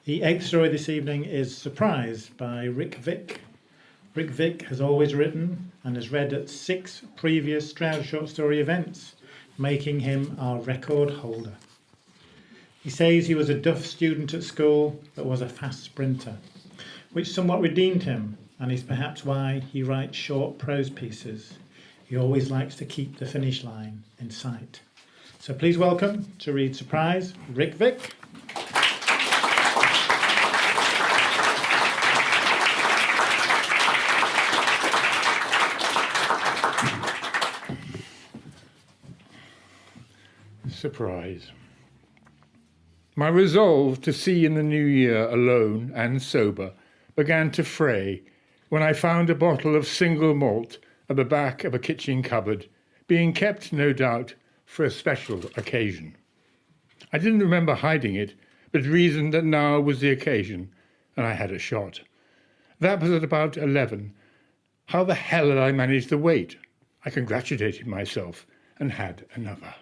The eighth story this evening is Surprise by Rick Vick. Rick Vick has always written and has read at 6 previous Stroud short story events, making him our record holder. He says he was a duff student at school but was a fast sprinter, which somewhat redeemed him and is perhaps why he writes short prose pieces. He always likes to keep the finish line in sight. So please welcome to read Surprise, Rick Vick. Surprise. My resolve to see in the new year alone and sober began to fray when I found a bottle of single malt at the back of a kitchen cupboard, being kept, no doubt, for a special occasion. I didn't remember hiding it, but reasoned that now was the occasion, and I had a shot. That was at about 11. How the hell had I managed to wait? I congratulated myself and had another.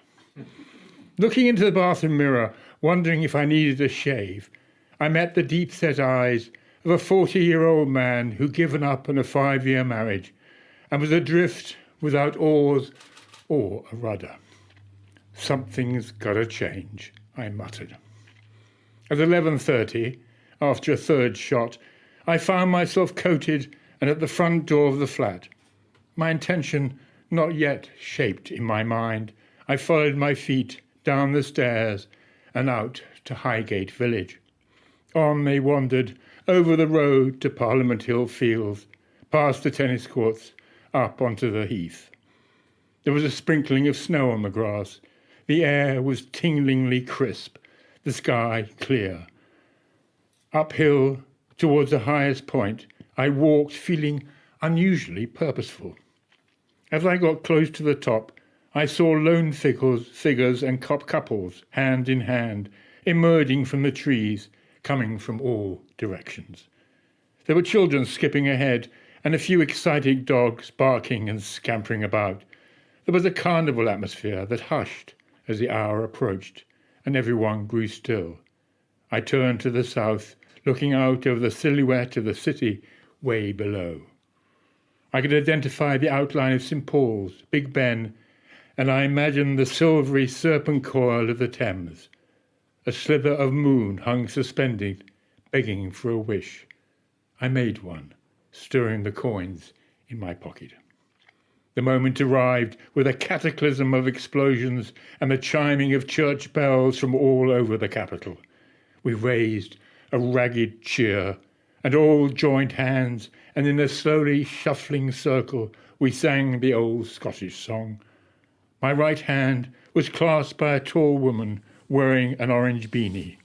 Looking into the bathroom mirror, wondering if I needed a shave, I met the deep-set eyes of a 40-year-old man who'd given up on a 5-year marriage and was adrift without oars or a rudder. Something's got to change, I muttered. At 11:30, after a third shot, I found myself coated and at the front door of the flat. My intention not yet shaped in my mind, I followed my feet down the stairs and out to Highgate Village. On they wandered, over the road to Parliament Hill Fields, past the tennis courts, up onto the heath. There was a sprinkling of snow on the grass. The air was tinglingly crisp, the sky clear. Uphill, towards the highest point, I walked feeling unusually purposeful. As I got close to the top, I saw lone figures and couples, hand in hand, emerging from the trees, coming from all directions. There were children skipping ahead, and a few excited dogs barking and scampering about. There was a carnival atmosphere that hushed as the hour approached, and everyone grew still. I turned to the south, looking out over the silhouette of the city way below. I could identify the outline of St. Paul's, Big Ben, and I imagined the silvery serpent coil of the Thames. A slither of moon hung suspended, begging for a wish. I made one, stirring the coins in my pocket. The moment arrived with a cataclysm of explosions and the chiming of church bells from all over the capital. We raised a ragged cheer, and all joined hands, and in a slowly shuffling circle we sang the old Scottish song. My right hand was clasped by a tall woman wearing an orange beanie.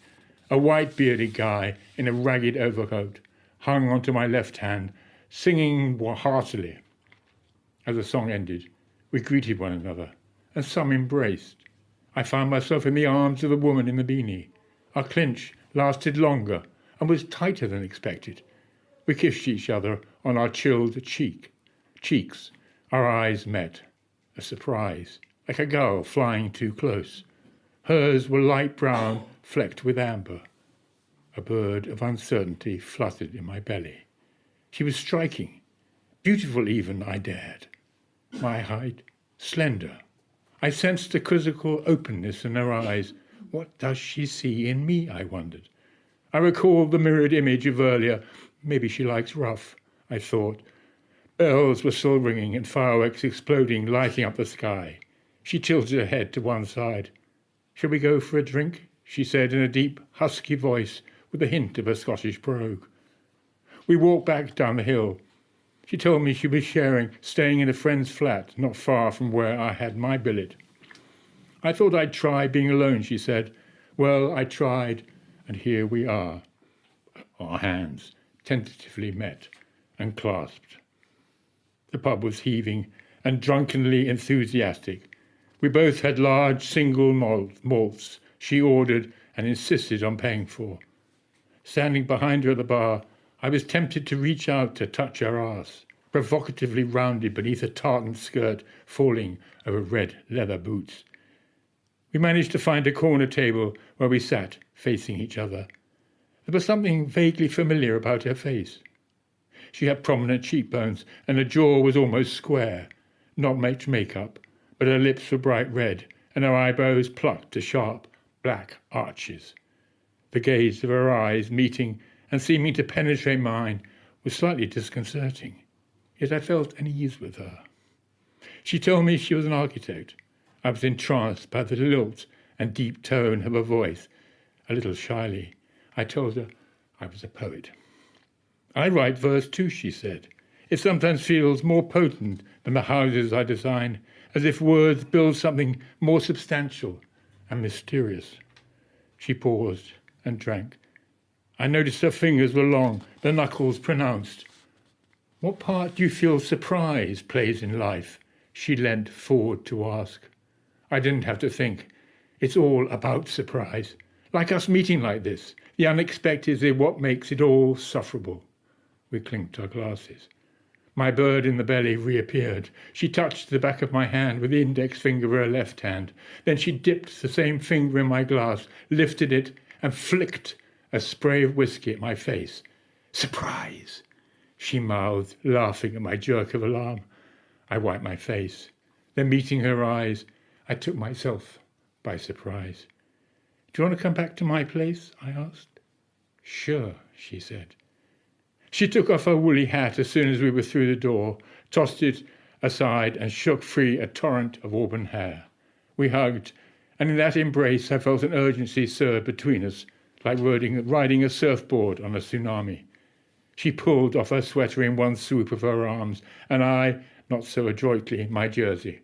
A white-bearded guy in a ragged overcoat hung onto my left hand, singing heartily. As the song ended, we greeted one another, and some embraced. I found myself in the arms of the woman in the beanie. Our clinch lasted longer and was tighter than expected. We kissed each other on our chilled cheeks. Our eyes met. A surprise, like a gull flying too close. Hers were light brown, flecked with amber. A bird of uncertainty fluttered in my belly. She was striking, beautiful even, I dared. My height, slender. I sensed a quizzical openness in her eyes. What does she see in me, I wondered. I recalled the mirrored image of earlier. Maybe she likes rough, I thought. Bells were still ringing and fireworks exploding, lighting up the sky. She tilted her head to one side. "Shall we go for a drink?" she said in a deep, husky voice with a hint of a Scottish brogue. We walked back down the hill. She told me she was staying in a friend's flat not far from where I had my billet. "I thought I'd try being alone," she said. Well, I tried, and here we are. Our hands tentatively met and clasped. The pub was heaving and drunkenly enthusiastic. We both had large single malts she ordered and insisted on paying for. Standing behind her at the bar, I was tempted to reach out to touch her arse, provocatively rounded beneath a tartan skirt falling over red leather boots. We managed to find a corner table where we sat, facing each other. There was something vaguely familiar about her face. She had prominent cheekbones, and her jaw was almost square, not much makeup, but her lips were bright red, and her eyebrows plucked to sharp black arches. The gaze of her eyes meeting and seeming to penetrate mine was slightly disconcerting, yet I felt at ease with her. She told me she was an architect. I was entranced by the lilt and deep tone of her voice. A little shyly, I told her I was a poet. I write verse too, she said. It sometimes feels more potent than the houses I design, as if words build something more substantial and mysterious. She paused and drank. I noticed her fingers were long, the knuckles pronounced. What part do you feel surprise plays in life? She leant forward to ask. I didn't have to think. It's all about surprise. Like us meeting like this, the unexpected is what makes it all sufferable. We clinked our glasses. My bird in the belly reappeared. She touched the back of my hand with the index finger of her left hand. Then she dipped the same finger in my glass, lifted it, and flicked a spray of whisky at my face. Surprise! She mouthed, laughing at my jerk of alarm. I wiped my face. Then, meeting her eyes, I took myself by surprise. Do you want to come back to my place? I asked. Sure, she said. She took off her woolly hat as soon as we were through the door, tossed it aside and shook free a torrent of auburn hair. We hugged, and in that embrace I felt an urgency surge between us, like riding a surfboard on a tsunami. She pulled off her sweater in one swoop of her arms, and I, not so adroitly, my jersey.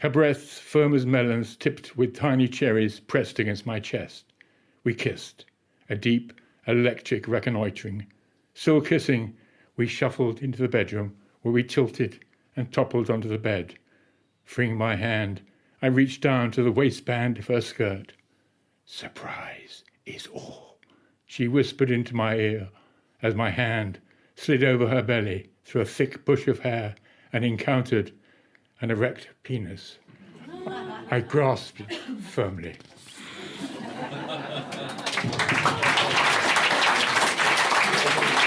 Her breasts, firm as melons, tipped with tiny cherries, pressed against my chest. We kissed, a deep, electric reconnoitring. Still kissing, we shuffled into the bedroom, where we tilted and toppled onto the bed. Freeing my hand, I reached down to the waistband of her skirt. Surprise is all, she whispered into my ear as my hand slid over her belly through a thick bush of hair and encountered an erect penis. I grasped it firmly.